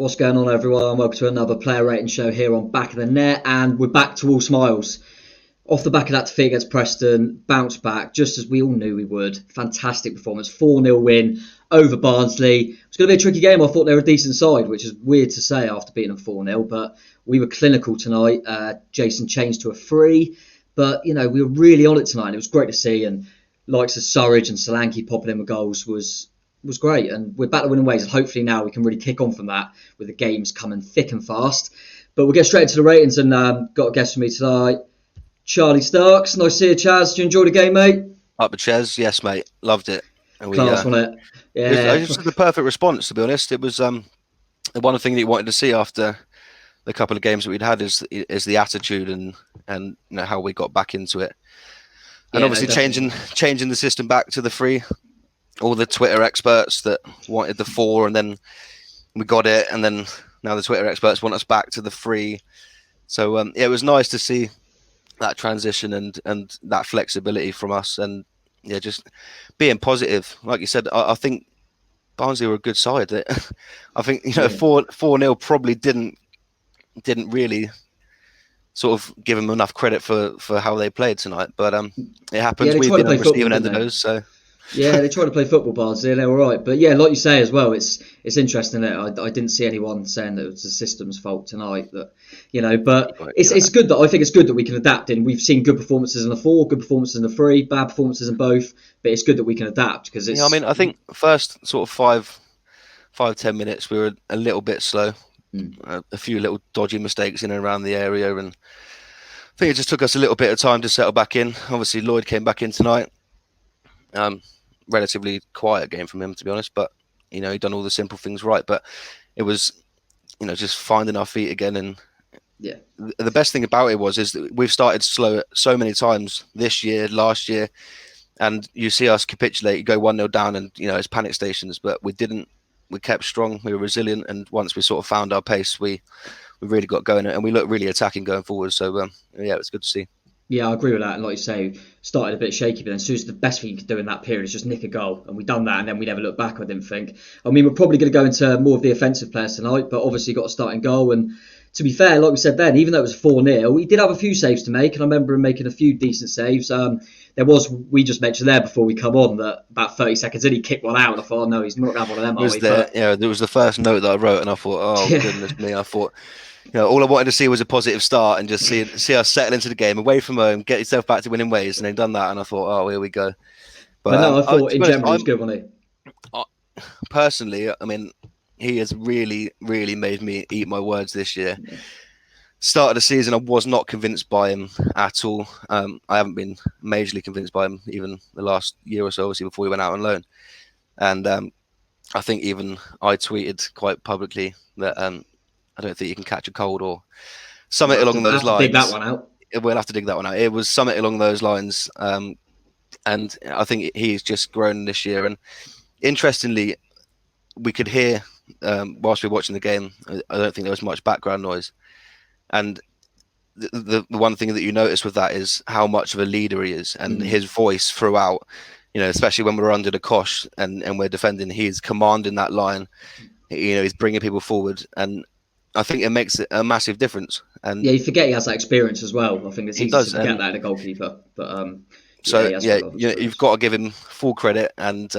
What's going on, everyone? Welcome to another player rating show here on Back of the Net, and we're back to all smiles. Off the back of that defeat against Preston, bounced back just as we all knew we would. Fantastic performance, 4-0 win over Barnsley. It's going to be a tricky game. I thought they were a decent side, which is weird to say after beating them 4-0, but we were clinical tonight. Jason changed to a 3, but we were really on it tonight. It was great to see, and likes of Surridge and Solanke popping in with goals was great, and we're back to winning ways, and hopefully now we can really kick on from that with the games coming thick and fast. But we'll get straight into the ratings, and got a guest for me tonight, Charlie Starks. Nice to see you, Chaz. Did you enjoy the game, mate? Up with Ches, yes, mate. Loved it. And Class, wasn't it? Yeah. It was the perfect response, to be honest. It was the one thing that you wanted to see after the couple of games that we'd had is the attitude and how we got back into it. And obviously changing the system back to the 3. All the Twitter experts that wanted the 4, and then we got it, and then now the Twitter experts want us back to the 3. So it was nice to see that transition and that flexibility from us, and just being positive. Like you said, I think Barnsley were a good side. I think 4-0 probably didn't really sort of give them enough credit for how they played tonight, but it happens. We've been on the receiving end of those, so. Yeah, they tried to play football, Barnsley, and they were all right. But yeah, like you say as well, it's interesting that I didn't see anyone saying that it was the system's fault tonight. But it's good that I think it's good that we can adapt. And we've seen good performances in the 4, good performances in the 3, bad performances in both. But it's good that we can adapt because it's. I think first sort of 5-10 minutes we were a little bit slow, a few little dodgy mistakes in and around the area, and I think it just took us a little bit of time to settle back in. Obviously, Lloyd came back in tonight. Relatively quiet game from him, to be honest, but he'd done all the simple things right. But it was just finding our feet again, and the best thing about it is that we've started slow so many times this year, last year, and you see us capitulate, you go 1-0 down, and it's panic stations, but we didn't. We kept strong, we were resilient, and once we sort of found our pace, we really got going, and we looked really attacking going forward. So it was good to see. Yeah, I agree with that. And like you say, started a bit shaky, but then as soon as the best thing you could do in that period is just nick a goal. And we done that, and then we never looked back, I didn't think. I mean, we're probably going to go into more of the offensive players tonight, but obviously got a starting goal. And to be fair, like we said then, even though it was 4-0, he did have a few saves to make. And I remember him making a few decent saves. We just mentioned there before we come on that about 30 seconds in, he kicked one out. And I thought, oh, no, he's not going to have one of them, there was the first note that I wrote, and I thought, oh, goodness me. I thought... all I wanted to see was a positive start and just see us settle into the game, away from home, get yourself back to winning ways, and they've done that. And I thought, oh, here we go. But no, I thought in general he was good, wasn't he? Personally, I mean, he has really, really made me eat my words this year. Yeah. Start of the season, I was not convinced by him at all. I haven't been majorly convinced by him even the last year or so, obviously, before he went out on loan. And I think even I tweeted quite publicly that I don't think you can catch a cold or something along those lines. Dig that one out. We'll have to dig that one out. It was something along those lines. And I think he's just grown this year. And interestingly, we could hear, whilst we were watching the game, I don't think there was much background noise. And the one thing that you notice with that is how much of a leader he is, and his voice throughout, especially when we're under the cosh and we're defending, he's commanding that line. He's bringing people forward, and I think it makes a massive difference. And you forget he has that experience as well. I think it's easy to forget that in a goalkeeper. But you've got to give him full credit. And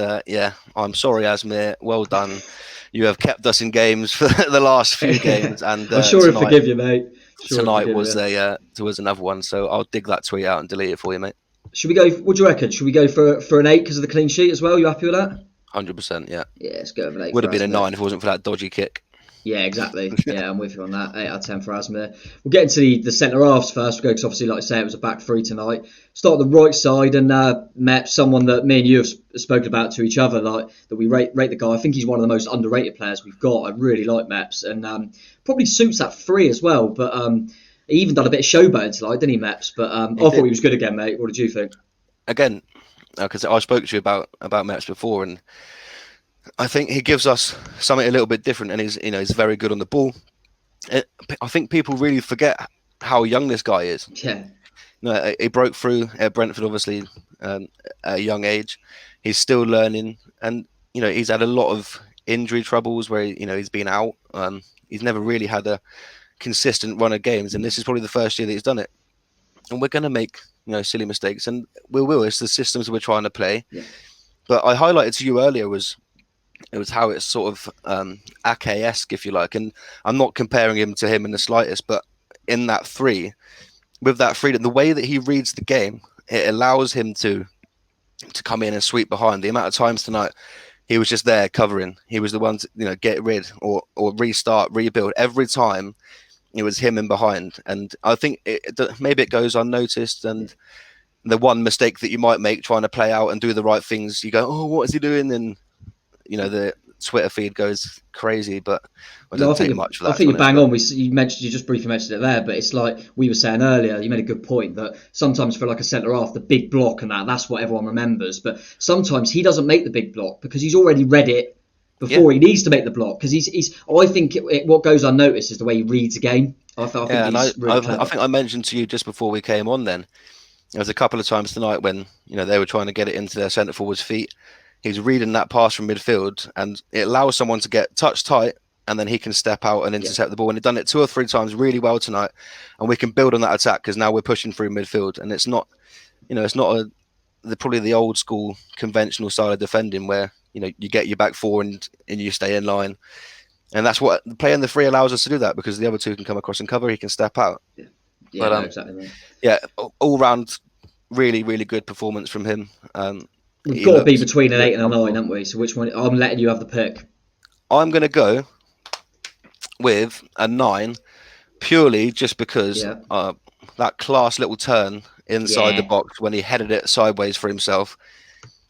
I'm sorry, Asmir. Well done. You have kept us in games for the last few games. And I'm sure he'll forgive you, mate. Tonight was another one. So I'll dig that tweet out and delete it for you, mate. Should we go? What do you reckon? Should we go for an 8 because of the clean sheet as well? You happy with that? 100%. Yeah. Yeah, let's go with an 8. Would have been a 9 if it wasn't for that dodgy kick. Yeah, exactly. Yeah, I'm with you on that. 8 out of 10 for Asmir. We'll get into the centre halves first, because obviously, like I say, it was a back 3 tonight. Start on the right side, and met someone that me and you have spoken about to each other, like that we rate the guy. I think he's one of the most underrated players we've got. I really like Meps, and probably suits that 3 as well. But he even done a bit of showboating tonight, didn't he, Meps? But I thought he was good again, mate. What did you think? Again, because I spoke to you about Meps before, and I think he gives us something a little bit different, and he's very good on the ball. I think people really forget how young this guy is. Yeah. He broke through at Brentford, obviously, at a young age. He's still learning, and he's had a lot of injury troubles where he's been out. he's never really had a consistent run of games, and this is probably the first year that he's done it. And we're going to make silly mistakes, and we will. It's the systems we're trying to play. Yeah. But I highlighted to you earlier was how it's sort of Ake-esque, if you like, and I'm not comparing him to him in the slightest, but in that three, with that freedom, the way that he reads the game, it allows him to come in and sweep behind. The amount of times tonight he was just there covering. He was the one to get rid or restart, rebuild. Every time it was him in behind. And I think maybe it goes unnoticed, and the one mistake that you might make trying to play out and do the right things, you go, oh, what is he doing? And the Twitter feed goes crazy, but it doesn't take much for that. I think you bang on. You just briefly mentioned it there, but it's like we were saying earlier. You made a good point that sometimes for like a centre half, the big block and that's what everyone remembers. But sometimes he doesn't make the big block because he's already read it before he needs to make the block. Because I think what goes unnoticed is the way he reads a game. I think I mentioned to you just before we came on. Then there was a couple of times tonight when they were trying to get it into their centre forward's feet. He's reading that pass from midfield, and it allows someone to get touch tight, and then he can step out and intercept the ball. And he's done it 2 or 3 times really well tonight, and we can build on that attack because now we're pushing through midfield, and it's not, probably the old school conventional style of defending where you get your back four and you stay in line, and that's what playing the 3 allows us to do that because the other 2 can come across and cover. He can step out. Exactly. Right. Yeah, all round, really, really good performance from him. We've got to be between an 8 and a 9, haven't we? So which one? I'm letting you have the pick. I'm going to go with a 9, purely just because that class little turn inside the box when he headed it sideways for himself.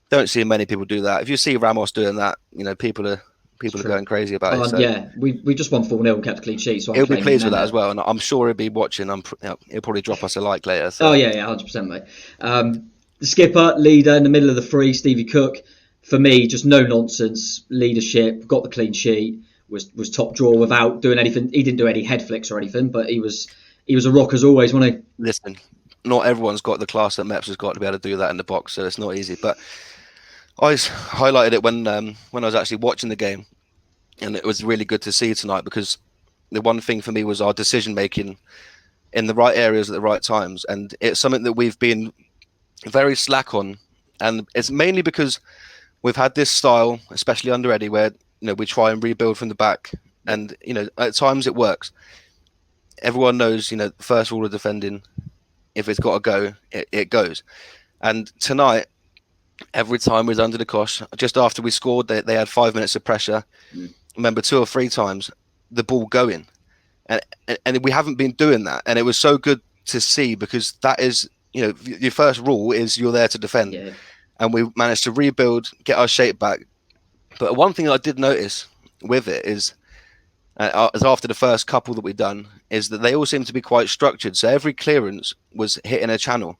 Don't see many people do that. If you see Ramos doing that, people are going crazy about it. So. Yeah, we just won 4-0 and kept a clean sheet. So he'll be pleased with that as well, and I'm sure he'll be watching. He'll probably drop us a like later. So. Oh yeah, 100%, mate. The skipper, leader in the middle of the 3, Stevie Cook. For me, just no nonsense leadership. Got the clean sheet. Was top drawer without doing anything. He didn't do any head flicks or anything, but he was a rock as always, wasn't he? Listen, not everyone's got the class that Meps has got to be able to do that in the box, so it's not easy. But I highlighted it when I was actually watching the game, and it was really good to see tonight because the one thing for me was our decision making in the right areas at the right times, and it's something that we've been very slack on, and it's mainly because we've had this style, especially under Eddie, where we try and rebuild from the back, and at times it works. Everyone knows first rule of defending, if it's got to go, it goes. And tonight, every time we was under the cosh, just after we scored, they had 5 minutes of pressure. Remember 2 or 3 times the ball going, and we haven't been doing that, and it was so good to see because that is. Your first rule is you're there to defend, and we managed to rebuild, get our shape back. But one thing I did notice with it is, as after the first couple that we've done, is that they all seem to be quite structured. So every clearance was hitting a channel,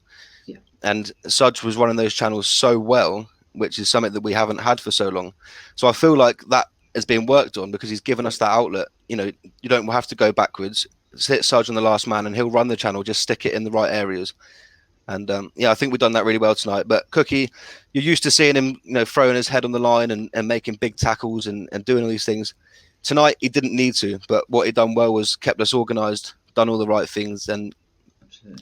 and Sudge was running those channels so well, which is something that we haven't had for so long. So I feel like that has been worked on because he's given us that outlet. You don't have to go backwards. Hit Sudge on the last man, and he'll run the channel. Just stick it in the right areas. And I think we've done that really well tonight. But Cookie, you're used to seeing him, throwing his head on the line and making big tackles and doing all these things. Tonight, he didn't need to. But what he done well was kept us organised, done all the right things, and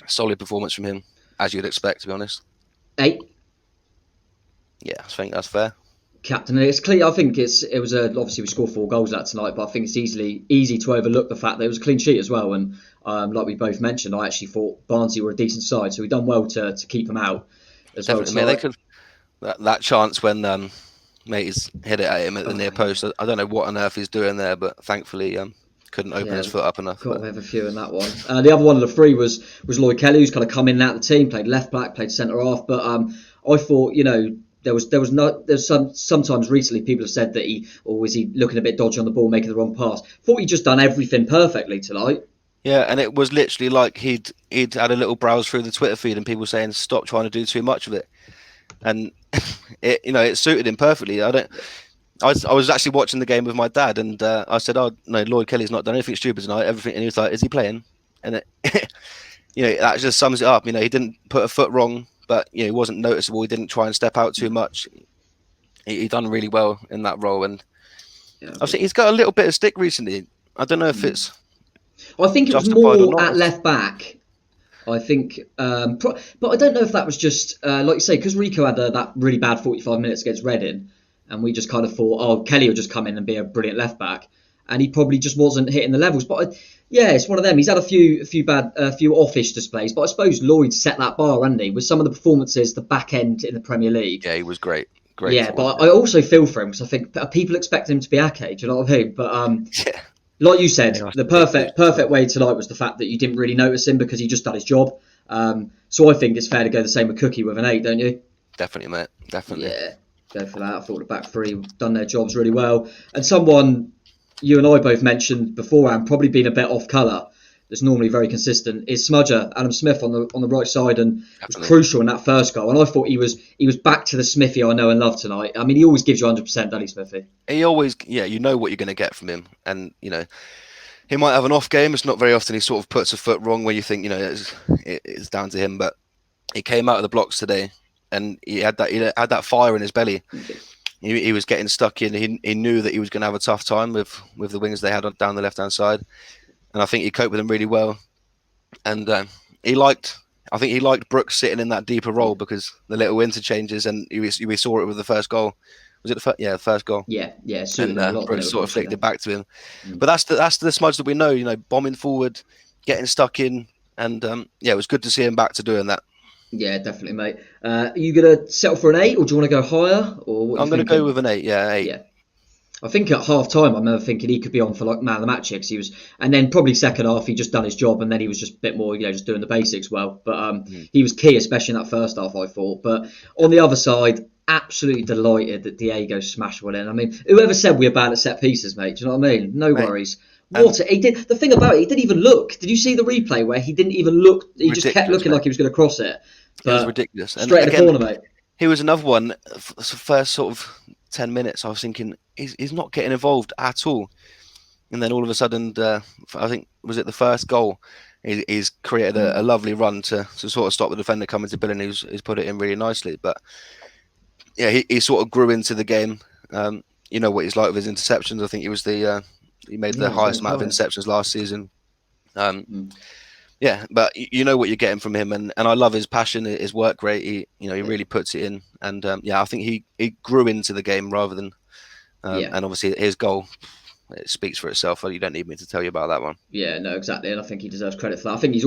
solid performance from him, as you'd expect, to be honest. 8. Yeah, I think that's fair. Captain, it's clear. I think it was obviously we scored 4 goals that tonight, but I think it's easy to overlook the fact that it was a clean sheet as well. And like we both mentioned, I actually thought Barnsley were a decent side, so we've done well to keep them out as well. Definitely, they could that chance when Mateys hit it at him at the near post. I don't know what on earth he's doing there, but thankfully couldn't open his foot up enough. Got to have a few in that one. The other one of the 3 was Lloyd Kelly, who's kind of come in and out of the team, played left back, played centre half, but I thought There's sometimes recently people have said that was he looking a bit dodgy on the ball, making the wrong pass. Thought he'd just done everything perfectly tonight. Yeah, and it was literally like he'd had a little browse through the Twitter feed and people saying stop trying to do too much of it, and it suited him perfectly. I was actually watching the game with my dad, and I said, "Oh no, Lloyd Kelly's not done anything stupid tonight." Everything, and he was like, "Is he playing?" And that just sums it up. He didn't put a foot wrong. But he wasn't noticeable. He didn't try and step out too much. He done really well in that role, and I've seen he's got a little bit of stick recently. I don't know if it's I think it was justified or more not. at left back. I think, but I don't know if that was just like you say, because Rico had that really bad 45 minutes against Reading, and we just kind of thought, oh, Kelly will just come in and be a brilliant left back, and he probably just wasn't hitting the levels. But yeah, it's one of them. He's had a few offish displays, but I suppose Lloyd set that bar, hasn't he, with some of the performances, the back end in the Premier League. Yeah, he was great. Yeah, but I also feel for him because I think people expect him to be Ake. Do you know what I mean? But yeah. Like you said, the perfect way tonight was the fact that you didn't really notice him because he just done his job. So I think it's fair to go the same with Cookie with an 8, don't you? Definitely, mate. Definitely. Yeah, go for that. I thought the back three done their jobs really well. And someone you and I both mentioned beforehand, probably been a bit off colour, that's normally very consistent, is Smudger, Adam Smith on the right side, and was crucial in that first goal. And I thought he was back to the Smithy I know and love tonight. I mean, he always gives you 100%, doesn't he, Smithy? He always, you know what you're going to get from him, and he might have an off game. It's not very often he sort of puts a foot wrong where you think it's down to him. But he came out of the blocks today, and he had that fire in his belly. He was getting stuck in. He knew that he was going to have a tough time with the wingers they had down the left hand side. And I think he coped with them really well. And I think he liked Brooks sitting in that deeper role because the little interchanges, and we saw it with the first goal. Was it the first goal? Yeah. And Brooks sort of flicked it back to him. But that's the Smudge that we know. Bombing forward, getting stuck in, and it was good to see him back to doing that. Yeah, definitely, mate. Are you gonna settle for an 8, or do you want to go higher? Or what I'm going to go with an 8. Yeah, 8. Yeah. I think at half time, I remember thinking he could be on for like man of the match here, 'cause he was, and then probably second half he just done his job, and then he was just a bit more, just doing the basics well. But he was key, especially in that first half, I thought. But on the other side, absolutely delighted that Diego smashed one in. I mean, whoever said we were bad at set pieces, mate? Do you know what I mean? No worries. He did. The thing about it, he didn't even look. Did you see the replay where he didn't even look? He just kept looking like he was going to cross it. But it was ridiculous. Straight in the corner, mate. He was another one. First sort of 10 minutes, I was thinking he's not getting involved at all. And then all of a sudden, I think, was it the first goal? He's created a lovely run to sort of stop the defender coming to Bill, and he's put it in really nicely. But yeah, he sort of grew into the game. You know what he's like with his interceptions. I think he was he made the highest amount of interceptions last season. Yeah, but you know what you're getting from him, and I love his passion, his work rate. He really puts it in, and I think he grew into the game rather than, and obviously his goal, it speaks for itself. You don't need me to tell you about that one. Yeah, no, exactly, and I think he deserves credit for that. I think he's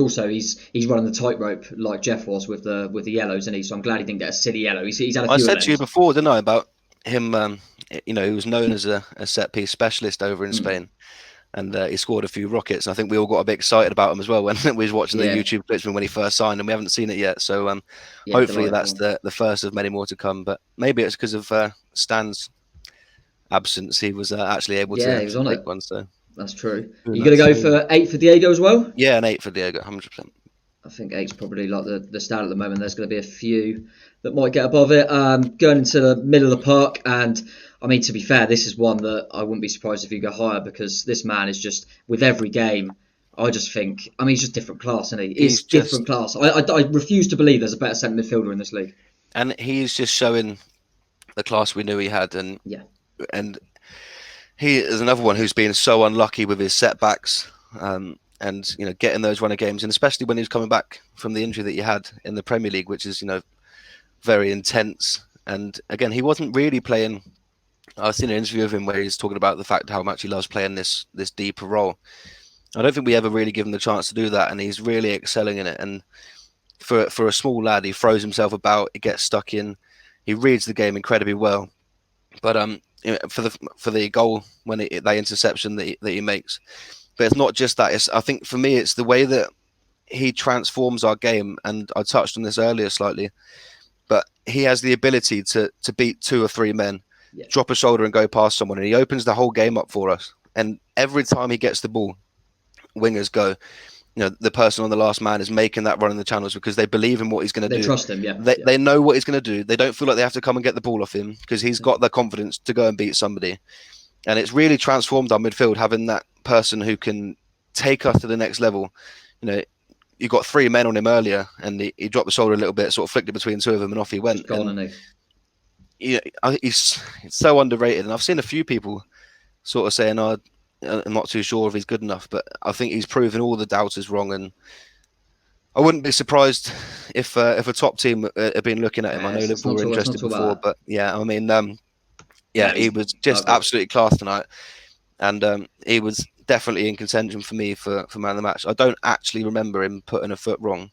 running the tightrope like Jeff was with the yellows, and so I'm glad he didn't get a silly yellow. He's had a few. I said to you before, didn't I, about him? He was known as a set piece specialist over in Spain. And he scored a few rockets. And I think we all got a bit excited about him as well when we was watching the YouTube clips when he first signed, and we haven't seen it yet. So hopefully that's the first of many more to come. But maybe it's because of Stan's absence. He was actually able to he was on take one. So that's true. You're going to go for 8 for Diego as well? Yeah, an 8 for Diego, 100%. I think 8's probably like the start at the moment. There's going to be a few that might get above it. Going into the middle of the park, and I mean, to be fair, this is one that I wouldn't be surprised if you go higher, because this man is just, with every game, I just think, I mean, he's just different class, isn't he? He's different class. I refuse to believe there's a better centre midfielder in this league. And he's just showing the class we knew he had. And he is another one who's been so unlucky with his setbacks. And getting those run of games, and especially when he was coming back from the injury that he had in the Premier League, which is very intense. And again, he wasn't really playing. I've seen an interview of him where he's talking about the fact how much he loves playing this deeper role. I don't think we ever really give him the chance to do that, and he's really excelling in it. And for a small lad, he throws himself about, he gets stuck in, he reads the game incredibly well. But for the goal when that interception that he makes. But it's not just that. I think for me, it's the way that he transforms our game. And I touched on this earlier slightly, but he has the ability to beat 2 or 3 men, drop a shoulder and go past someone, and he opens the whole game up for us. And every time he gets the ball, wingers go, the person on the last man is making that run in the channels because they believe in what he's going to do. They trust him, They know what he's going to do. They don't feel like they have to come and get the ball off him because he's got the confidence to go and beat somebody. And it's really transformed our midfield, having that person who can take us to the next level. You got 3 men on him earlier, and he dropped the shoulder a little bit, sort of flicked it between 2 of them, and off he went. He's so underrated. And I've seen a few people sort of saying, I'm not too sure if he's good enough, but I think he's proven all the doubters wrong, and I wouldn't be surprised if a top team had been looking at him. I know Liverpool were interested before, but yeah, I mean, he was just absolutely class tonight, and he was definitely in contention for me for man of the match. I don't actually remember him putting a foot wrong.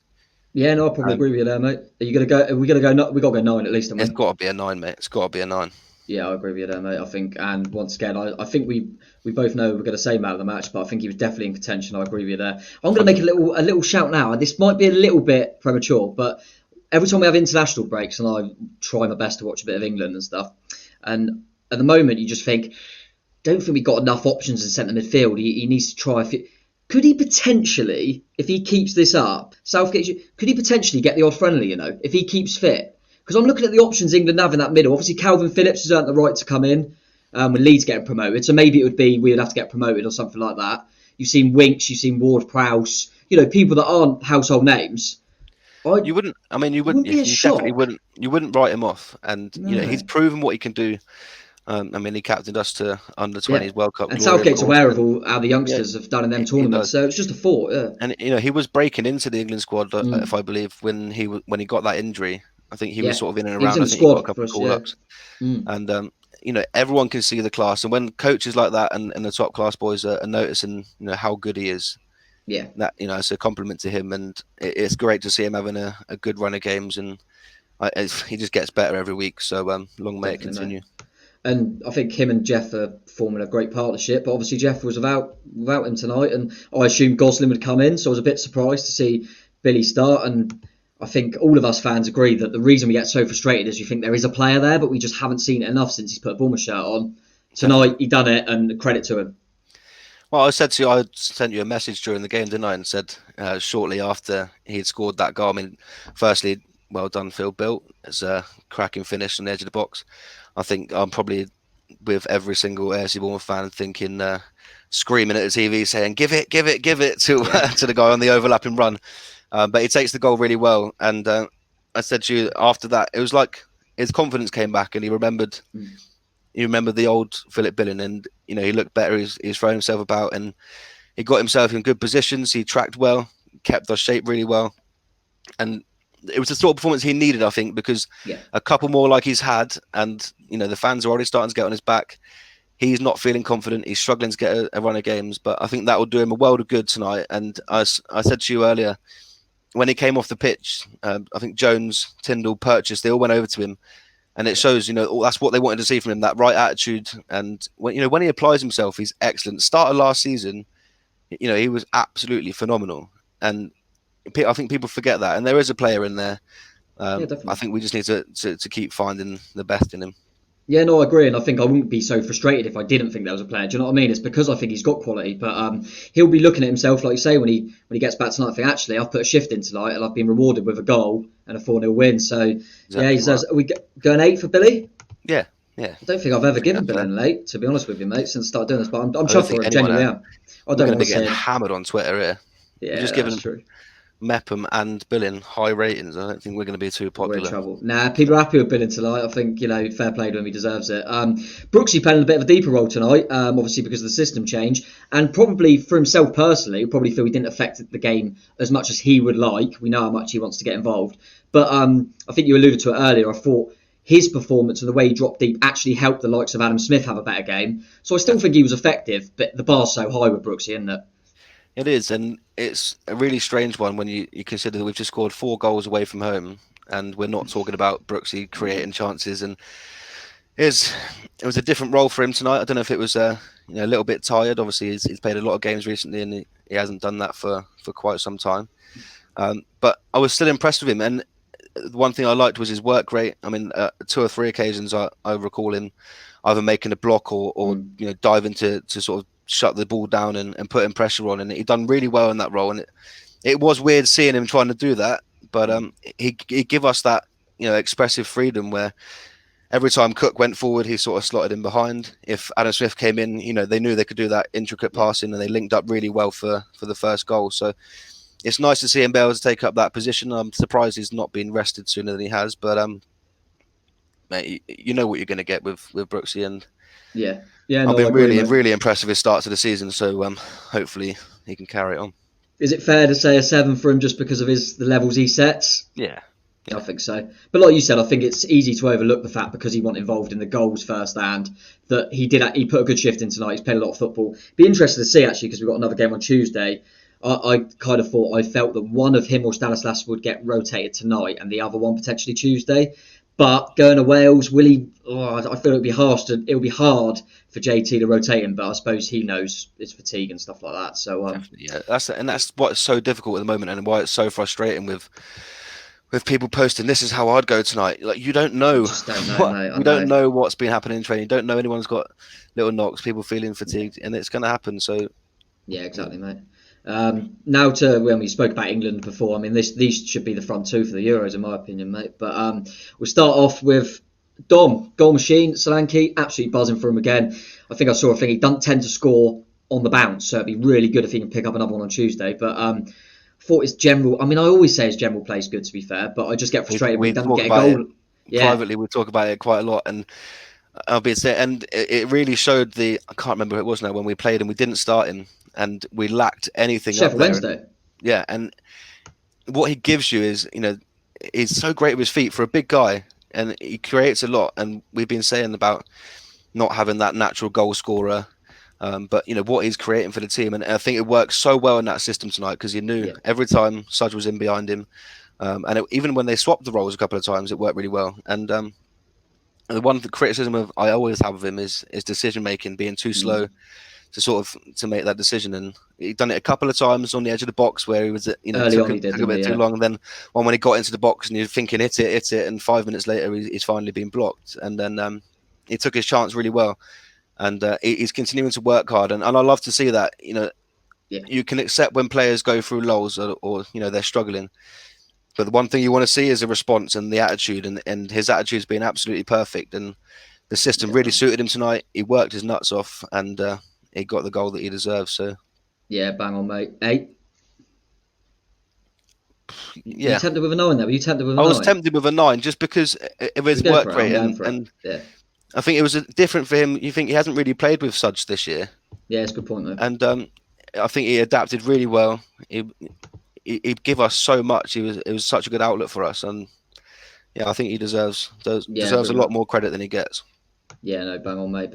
Yeah, no, I probably agree with you there, mate. Are you gonna go? Are we gonna go? We got to go 9 at least, haven't we? It's got to be a 9, mate. It's got to be a 9. Yeah, I agree with you there, mate. I think, and once again, I think we both know we're going to say man of the match, but I think he was definitely in contention. I agree with you there. I'm going to make a little shout now, and this might be a little bit premature, but every time we have international breaks, and I try my best to watch a bit of England and stuff, and at the moment you just think, don't think we've got enough options in centre midfield. He needs to try. Could he potentially, if he keeps this up, Southgate, could he potentially get the odd friendly? If he keeps fit. Because I'm looking at the options England have in that middle. Obviously, Calvin Phillips has earned the right to come in when Leeds getting promoted. So maybe it would be we'd have to get promoted or something like that. You've seen Winks, you've seen Ward-Prowse. People that aren't household names. You wouldn't. I mean, you wouldn't. You definitely wouldn't. You wouldn't write him off. And he's proven what he can do. I mean, he captained us to under-20s World Cup. And Southgate's aware of all how the youngsters have done in them tournaments. So it's just a thought. Yeah. And he was breaking into the England squad, if I believe, when he got that injury. I think he was sort of in and around. I think he got a couple of call-ups. And everyone can see the class. And when coaches like that and the top class boys are noticing, how good he is, that it's a compliment to him. And it's great to see him having a good run of games. And he just gets better every week. So long may it continue. And I think him and Jeff are forming a great partnership. But obviously Jeff was without him tonight, and I assumed Gosling would come in. So I was a bit surprised to see Billy start. And I think all of us fans agree that the reason we get so frustrated is we think there is a player there, but we just haven't seen it enough since he's put a Bournemouth shirt on. Tonight, he done it, and credit to him. Well, I sent you a message during the game, didn't I? And said shortly after he'd scored that goal, I mean, firstly, well done, Phil Bilt. It's a cracking finish on the edge of the box. I think I'm probably with every single AFC Bournemouth fan thinking, screaming at the TV saying, give it to the guy on the overlapping run. But he takes the goal really well. And I said to you after that, it was like his confidence came back and he remembered the old Philip Billing, and he looked better. He's throwing himself about and he got himself in good positions. He tracked well, kept us shape really well. And it was the sort of performance he needed, I think, because a couple more like he's had, and the fans are already starting to get on his back. He's not feeling confident. He's struggling to get a run of games, but I think that will do him a world of good tonight. And I said to you earlier, when he came off the pitch, I think Jones, Tyndall, Purchase, they all went over to him, and it shows, that's what they wanted to see from him, that right attitude. And when he applies himself, he's excellent. Start of last season, he was absolutely phenomenal, and I think people forget that. And there is a player in there. I think we just need to keep finding the best in him. Yeah, no, I agree, and I think I wouldn't be so frustrated if I didn't think there was a player. Do you know what I mean? It's because I think he's got quality, but he'll be looking at himself, like you say, when he gets back tonight. I think actually I've put a shift in tonight, and I've been rewarded with a goal and a 4-0 win. So he says, "Are we going 8 for Billy?" Yeah. I don't think I've ever given Billy an 8, to be honest with you, mate, since I started doing this. But I'm chuffed for him, genuinely. I don't want to get hammered on Twitter here. Yeah, just that's true. Mepham and Billing high ratings. I don't think we're going to be too popular. We're in trouble. Nah, people are happy with Billing tonight. I think, fair play to him, he deserves it. Brooksy playing a bit of a deeper role tonight, obviously because of the system change, and probably for himself personally, probably feel he didn't affect the game as much as he would like. We know how much he wants to get involved. But I think you alluded to it earlier. I thought his performance and the way he dropped deep actually helped the likes of Adam Smith have a better game. So I still think he was effective, but the bar's so high with Brooksy, isn't it? It is, and it's a really strange one when you consider that we've just scored 4 goals away from home, and we're not talking about Brooksy creating chances. And it was a different role for him tonight. I don't know if it was a little bit tired. Obviously, he's played a lot of games recently, and he hasn't done that for quite some time. But I was still impressed with him, and one thing I liked was his work rate. I mean, 2 or 3 occasions I recall him either making a block or diving to sort of shut the ball down and putting pressure on, and he done really well in that role. And it was weird seeing him trying to do that, but he give us that expressive freedom where every time Cook went forward, he sort of slotted in behind. If Adam Smith came in, they knew they could do that intricate passing, and they linked up really well for the first goal. So it's nice to see him be able to take up that position. I'm surprised he's not been rested sooner than he has, but mate, you know what you're going to get with Brooksy, and Yeah, I've no, I been agree, really, mate. really impressed with his start to the season. So hopefully he can carry it on. Is it fair to say a 7 for him just because of the levels he sets? Yeah. I think so. But like you said, I think it's easy to overlook the fact because he wasn't involved in the goals firsthand that he put a good shift in tonight. He's played a lot of football. Be interested to see actually because we've got another game on Tuesday. I kind of thought I felt that one of him or Stanislas would get rotated tonight and the other one potentially Tuesday. But going to Wales, will he? I feel it would be hard for JT to rotate him. But I suppose he knows it's fatigue and stuff like that. So yeah, that's what's so difficult at the moment, and why it's so frustrating with people posting, this is how I'd go tonight. Like, you don't know. Just don't know, mate. You don't know what's been happening in training. You don't know anyone's got little knocks, people feeling fatigued, and it's going to happen. So, yeah, exactly, mate. Now to when we spoke about England before, I mean, these should be the front two for the Euros, in my opinion, mate. But we'll start off with Dom, goal machine, Solanke, absolutely buzzing for him again. I think I saw a thing, he doesn't tend to score on the bounce, so it'd be really good if he can pick up another one on Tuesday. But thought his general, I mean, I always say his general play is good, to be fair, but I just get frustrated when he doesn't get a goal. Privately, we talk about it quite a lot, and I'll be saying, and it really showed I can't remember who it was now, when we played and we didn't start him, and we lacked anything. Sheffield Wednesday. And what he gives you is, he's so great with his feet for a big guy, and he creates a lot. And we've been saying about not having that natural goal scorer. But what he's creating for the team, and I think it works so well in that system tonight because you knew every time Sudge was in behind him, and even when they swapped the roles a couple of times, it worked really well. And the one criticism I always have of him is decision making being too slow to make that decision, and he'd done it a couple of times on the edge of the box where he was took a bit too long, and then when he got into the box and you're thinking hit it, and 5 minutes later he's finally been blocked, and then he took his chance really well. And he's continuing to work hard, and I love to see that. You can accept when players go through lulls or they're struggling, but the one thing you want to see is a response and the attitude, and his attitude's been absolutely perfect, and the system really suited him tonight. He worked his nuts off, and he got the goal that he deserves. So yeah, bang on, mate. 8. Yeah, you tempted with a 9 there. Were you tempted with a 9? I was tempted with a 9 just because of his work rate, and I think it was different for him. You think he hasn't really played with Sudge this year? Yeah, it's a good point though. And I think he adapted really well. He'd give us so much. It was such a good outlet for us, and I think he deserves a lot more credit than he gets. Yeah, no, bang on, mate.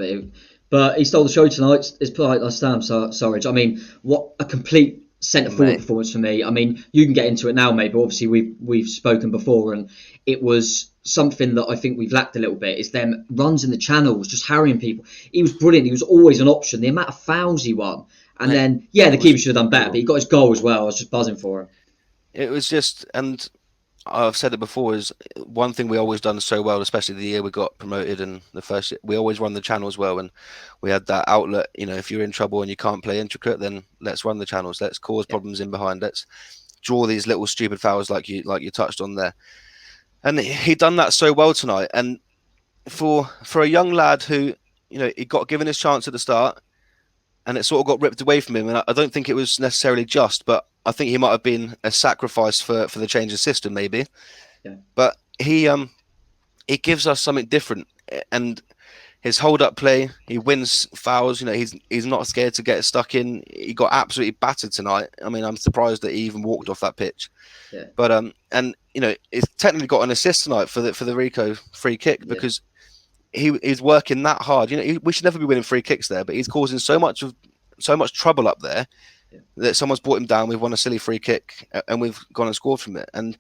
But he stole the show tonight. It's like Sam Surridge. I mean, what a complete centre forward performance for me. I mean, you can get into it now, mate, but obviously we've spoken before, and it was something that I think we've lacked a little bit. Is them runs in the channels, just harrying people. He was brilliant. He was always an option. The amount of fouls he won, and then the keeper should have done better, but he got his goal as well. I was just buzzing for him. It was just, and I've said it before, is one thing we always done so well, especially the year we got promoted and the first year, we always run the channels well, and we had that outlet. If you're in trouble and you can't play intricate, then let's run the channels. Let's cause problems in behind. Let's draw these little stupid fouls like you touched on there. And he done that so well tonight. And for a young lad who, he got given his chance at the start, and it sort of got ripped away from him. And I don't think it was necessarily just, but I think he might have been a sacrifice for the change of system, maybe. Yeah. But he gives us something different, and his hold-up play, he wins fouls. He's not scared to get stuck in. He got absolutely battered tonight. I mean, I'm surprised that he even walked off that pitch. Yeah. But and he's technically got an assist tonight for the Rico free kick because he's working that hard. We should never be winning free kicks there, but he's causing so much trouble up there that someone's brought him down. We've won a silly free kick and we've gone and scored from it. And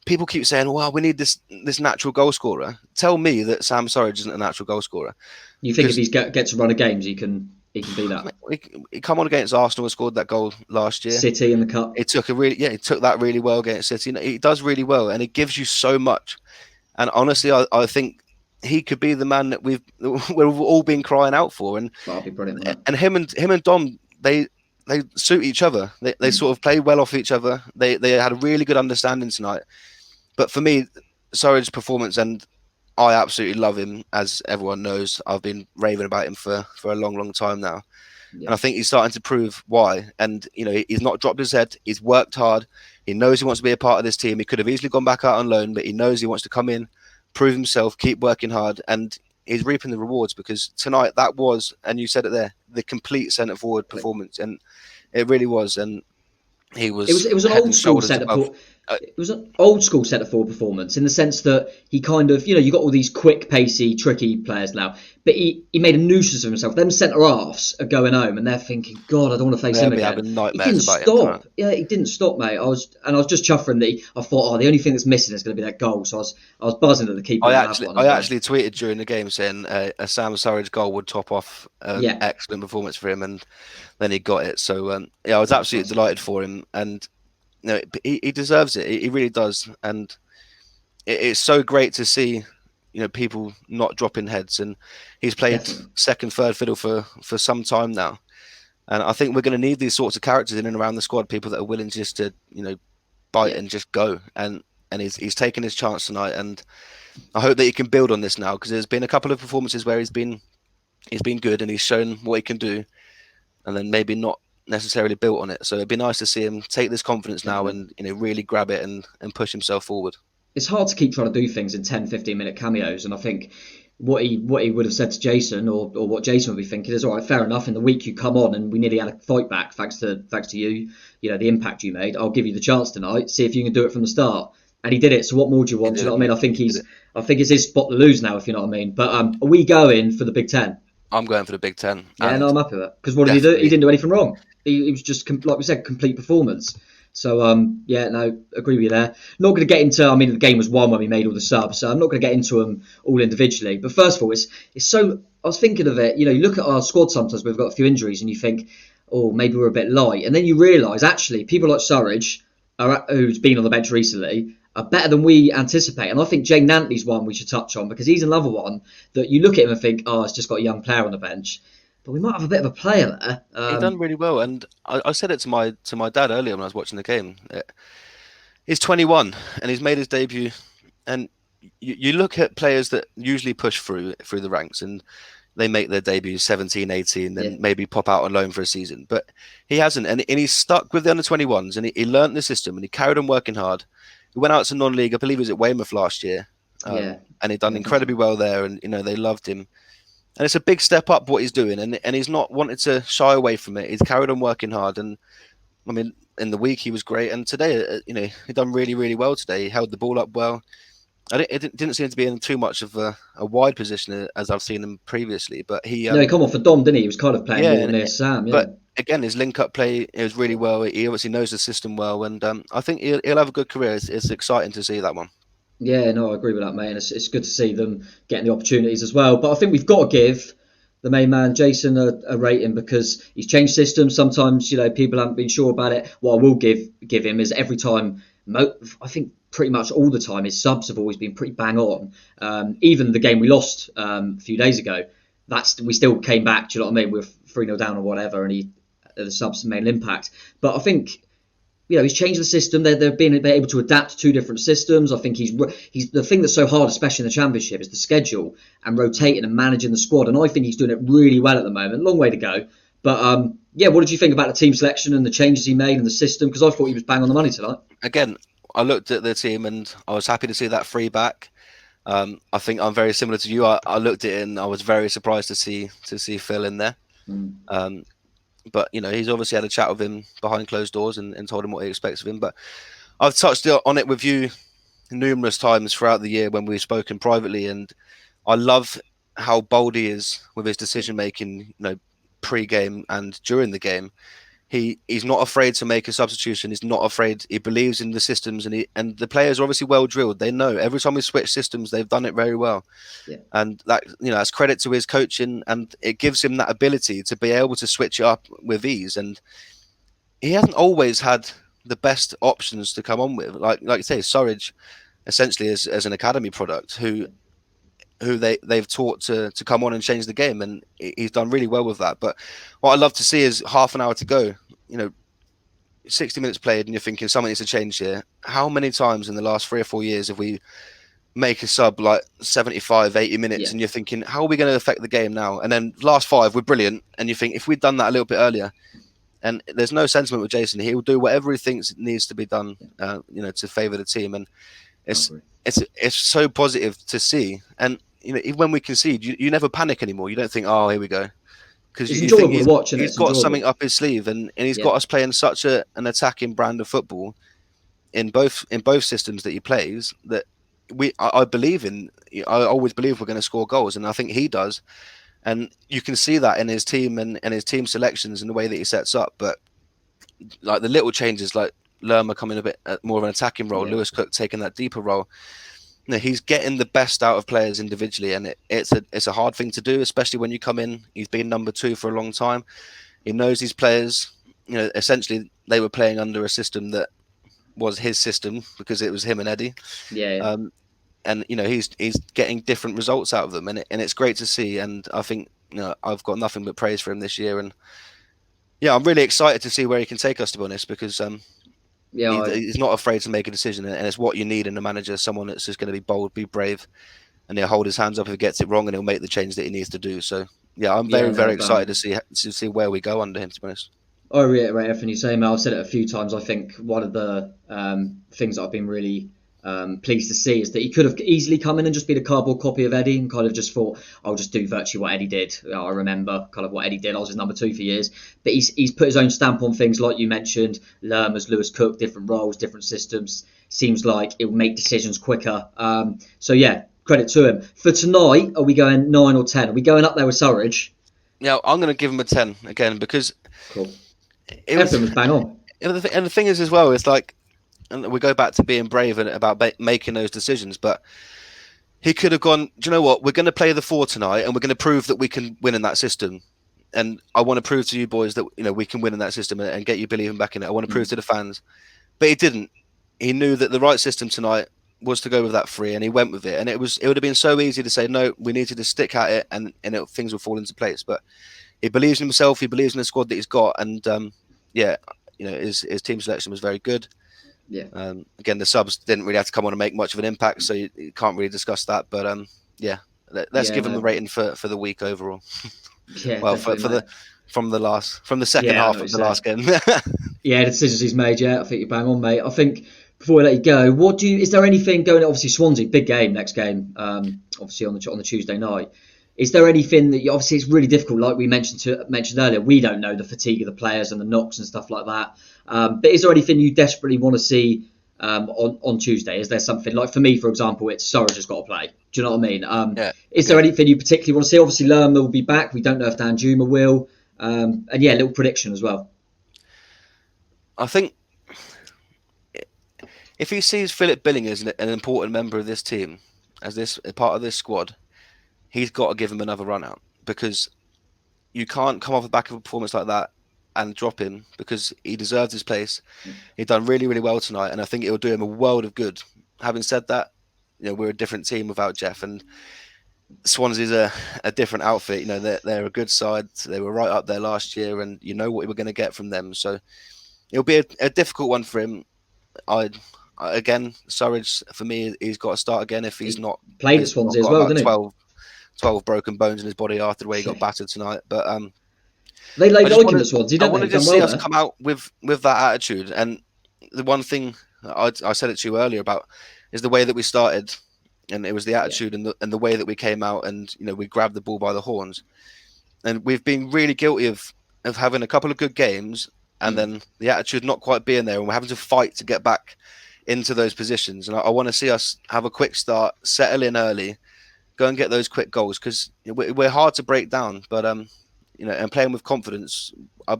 people keep saying, well, we need this natural goal scorer. Tell me that Sam Surridge isn't a natural goal scorer. You think if he gets to run of games, he can be that? He come on against Arsenal and scored that goal last year. City in the cup. He took that really well against City. He does really well, and it gives you so much. And honestly, I think he could be the man that we've all been crying out for. And that'll be brilliant. Man. And him and Dom, they suit each other. They sort of play well off each other. They had a really good understanding tonight. But for me, Surridge's performance, and I absolutely love him, as everyone knows. I've been raving about him for a long, long time now. Yeah. And I think he's starting to prove why. And, he's not dropped his head. He's worked hard. He knows he wants to be a part of this team. He could have easily gone back out on loan, but he knows he wants to come in, prove himself, keep working hard, and he's reaping the rewards, because tonight that was, and you said it there, the complete centre forward performance, and it really was. And he was It was an head old and school shoulders centre above. forward. It was an old school centre forward performance in the sense that he kind of, you got all these quick, pacey, tricky players now, but he made a nuisance of himself. Them centre halves are going home and they're thinking, God, I don't want to face him again. Having nightmares he didn't about stop. him tonight. Yeah, he didn't stop, mate. I was just chuffing that I thought, the only thing that's missing is going to be that goal. So I was buzzing that the keeper would have one. I actually tweeted during the game saying a Sam Surridge goal would top off an excellent performance for him, and then he got it. So I was absolutely delighted for him, and he deserves it. He really does, and it's so great to see people not dropping heads. And he's played second, third fiddle for some time now, and I think we're going to need these sorts of characters in and around the squad, people that are willing just to bite and just go. And he's taken his chance tonight, and I hope that he can build on this now, because there's been a couple of performances where he's been good and he's shown what he can do, and then maybe not necessarily built on it. So it'd be nice to see him take this confidence now and really grab it and push himself forward. It's hard to keep trying to do things in 10-15 minute cameos, and I think what he would have said to Jason, or what Jason would be thinking is, all right, fair enough, in the week you come on and we nearly had a fight back thanks to you, the impact you made, I'll give you the chance tonight, see if you can do it from the start. And he did it, so what more do you want? Do you know what I mean? I think it's his spot to lose now, if you know what I mean. But are we going for the Big Ten? I'm going for the Big Ten. Yeah, no, I'm happy with that. Because what did he do? He didn't do anything wrong. He was just, like we said, complete performance. So, agree with you there. Not going to get into, the game was won when we made all the subs, so I'm not going to get into them all individually. But first of all, it's so, I was thinking of it, you look at our squad sometimes, we've got a few injuries, and you think, maybe we're a bit light. And then you realise, actually, people like Surridge, who's been on the bench recently, are better than we anticipate. And I think Jay Nantley's one we should touch on, because he's another one that you look at him and think, it's just got a young player on the bench. But we might have a bit of a player there. He's done really well, and I said it to my dad earlier when I was watching the game. He's 21 and he's made his debut. And you look at players that usually push through the ranks and they make their debut 17, 18, then maybe pop out on loan for a season. But he hasn't, and he's stuck with the under-21s, and he learnt the system and he carried on working hard. He went out to non-league, I believe he was at Weymouth last year, and he'd done incredibly well there, and they loved him. And it's a big step up what he's doing, and he's not wanted to shy away from it. He's carried on working hard, and in the week he was great, and today, he done really, really well today. He held the ball up well. It didn't seem to be in too much of a wide position as I've seen him previously, but he come off for Dom, didn't he? He was kind of playing more near Sam. Yeah. But again, his link-up play was really well. He obviously knows the system well, and I think he'll have a good career. It's exciting to see that one. Yeah, no, I agree with that, mate. And it's good to see them getting the opportunities as well. But I think we've got to give the main man, Jason, a rating, because he's changed systems. Sometimes, people haven't been sure about it. What I will give him is every time, I think pretty much all the time, his subs have always been pretty bang on. Even the game we lost a few days ago, we still came back, do you know what I mean? We were 3-0 down or whatever, and the subs made an impact. But I think, he's changed the system. They've been able to adapt to 2 different systems. I think he's the thing that's so hard, especially in the Championship, is the schedule and rotating and managing the squad. And I think he's doing it really well at the moment. Long way to go. But what did you think about the team selection and the changes he made and the system? Because I thought he was bang on the money tonight. Again, I looked at the team and I was happy to see that 3 back. I think I'm very similar to you. I looked at it and I was very surprised to see Phil in there. But, he's obviously had a chat with him behind closed doors and told him what he expects of him. But I've touched on it with you numerous times throughout the year when we've spoken privately. And I love how bold he is with his decision-making, pre-game and during the game. He's not afraid to make a substitution. He's not afraid. He believes in the systems, and the players are obviously well drilled. They know every time we switch systems, they've done it very well. Yeah. And that that's credit to his coaching, and it gives him that ability to be able to switch it up with ease. And he hasn't always had the best options to come on with, like you say, Surridge, essentially as an academy product who they've taught to come on and change the game, and he's done really well with that. But what I'd love to see is half an hour to go, 60 minutes played, and you're thinking something needs to change here. How many times in the last 3 or 4 years have we make a sub like 75, 80 minutes, and you're thinking, how are we going to affect the game now? And then last 5 were brilliant, and you think if we'd done that a little bit earlier, and there's no sentiment with Jason. He'll do whatever he thinks needs to be done, to favour the team. And it's it's so positive to see. And even when we concede, you never panic anymore. You don't think, oh, here we go, because It's you think enjoyable to watch, isn't it? he's It's got enjoyable. something up his sleeve, and he's got us playing such an attacking brand of football in both systems that he plays, that I believe in. I always believe we're going to score goals, and I think he does. And you can see that in his team and his team selections and the way that he sets up. But like the little changes, like Lerma coming a bit more of an attacking role, Lewis Cook taking that deeper role. He's getting the best out of players individually, and it's a hard thing to do, especially when you come in. He's been number 2 for a long time. He knows these players. Essentially, they were playing under a system that was his system because it was him and Eddie. And he's getting different results out of them, and it's great to see. And I think I've got nothing but praise for him this year. And I'm really excited to see where he can take us, to be honest, because he's not afraid to make a decision, and it's what you need in a manager, someone that's just going to be bold, be brave, and he'll hold his hands up if he gets it wrong, and he'll make the change that he needs to do. So I'm very excited to see where we go under him, to be honest. I reiterate everything you say, Mel. I've said it a few times. I think one of the things that I've been really pleased to see is that he could have easily come in and just been a cardboard copy of Eddie and kind of just thought, I'll just do virtually what Eddie did. I remember kind of what Eddie did. I was his number 2 for years. But he's put his own stamp on things, like you mentioned, Lerma's, Lewis Cook, different roles, different systems. Seems like it will make decisions quicker. Credit to him. For tonight, are we going 9 or 10? Are we going up there with Surridge? Yeah, I'm going to give him a 10 again, because cool. Everything was bang on. And the thing is as well, it's like, and we go back to being brave and about making those decisions, but he could have gone, do you know what, we're going to play the 4 tonight, and we're going to prove that we can win in that system. And I want to prove to you boys that we can win in that system and get you believing back in it. I want to prove to the fans. But he didn't. He knew that the right system tonight was to go with that 3, and he went with it. And it would have been so easy to say, no, we need to just stick at it, and things will fall into place. But he believes in himself. He believes in the squad that he's got. And his team selection was very good. Yeah. Again, the subs didn't really have to come on and make much of an impact, so you can't really discuss that. But let's give him the rating for the week overall. Well, from the second half of the last game. The decisions he's made. Yeah, I think you're bang on, mate. I think before we let you go, is there anything going? Obviously, Swansea, big game, next game. Obviously on the Tuesday night. Is there anything that obviously it's really difficult, like we mentioned earlier? We don't know the fatigue of the players and the knocks and stuff like that. But is there anything you desperately want to see on Tuesday? Is there something, like for me, for example, it's Surridge has got to play. Do you know what I mean? Is there anything you particularly want to see? Obviously, Lerma will be back. We don't know if Dan Juma will. A little prediction as well. I think if he sees Philip Billing as an important member of this team, as a part of this squad, he's got to give him another run out, because you can't come off the back of a performance like that and drop him, because he deserves his place. He's done really, really well tonight, and I think it will do him a world of good. Having said that, we're a different team without Jeff, and Swansea's a different outfit. They're a good side. They were right up there last year, and you know what we're going to get from them. So it'll be a difficult one for him. Again, Surridge, for me, he's got to start again if he's not played at Swansea as well, didn't he? 12 broken bones in his body after the way he got battered tonight. But they like him at Swansea. I wanted to see us come out with that attitude. And the one thing I said it to you earlier about is the way that we started, and it was the attitude and the way that we came out, and we grabbed the ball by the horns. And we've been really guilty of having a couple of good games, and then the attitude not quite being there, and we're having to fight to get back into those positions. And I want to see us have a quick start, settle in early, go and get those quick goals, because we're hard to break down. But and playing with confidence, I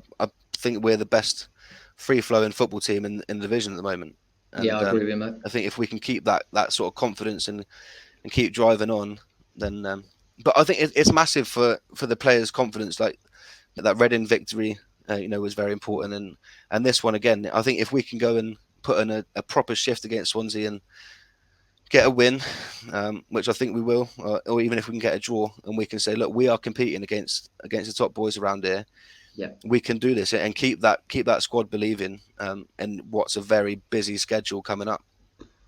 think we're the best free-flowing football team in the division at the moment. And, I agree with you, mate. I think if we can keep that sort of confidence and keep driving on, then. But I think it's massive for the players' confidence. Like that Reading victory, was very important, and this one again. I think if we can go and put in a proper shift against Swansea and get a win, which I think we will, or even if we can get a draw and we can say, look, we are competing against the top boys around here. Yeah, we can do this and keep that squad believing in what's a very busy schedule coming up.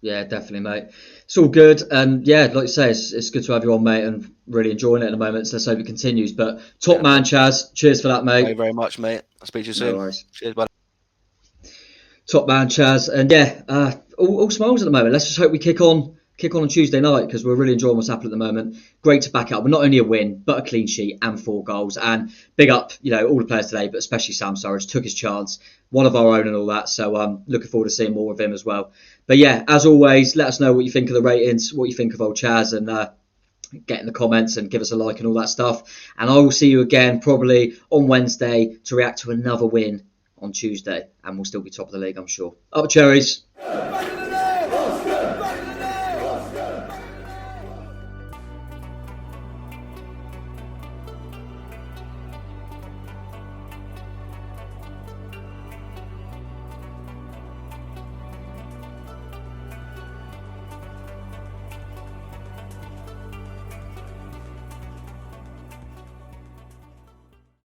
Yeah, definitely, mate. It's all good, and like you say, it's good to have you on, mate, and really enjoying it at the moment. So let's hope it continues. But top man, Chaz, cheers for that, mate. Thank you very much, mate. I'll speak to you soon. No worries. Cheers, buddy. Top man, Chaz, and all smiles at the moment. Let's just hope we kick on kick on Tuesday night, because we're really enjoying what's happening at the moment. Great to back up with not only a win, but a clean sheet and 4 goals. And big up, all the players today, but especially Sam Surridge, took his chance, one of our own and all that. So looking forward to seeing more of him as well. But yeah, as always, let us know what you think of the ratings, what you think of old Chaz, and get in the comments and give us a like and all that stuff. And I will see you again probably on Wednesday to react to another win on Tuesday. And we'll still be top of the league, I'm sure. Up Cherries!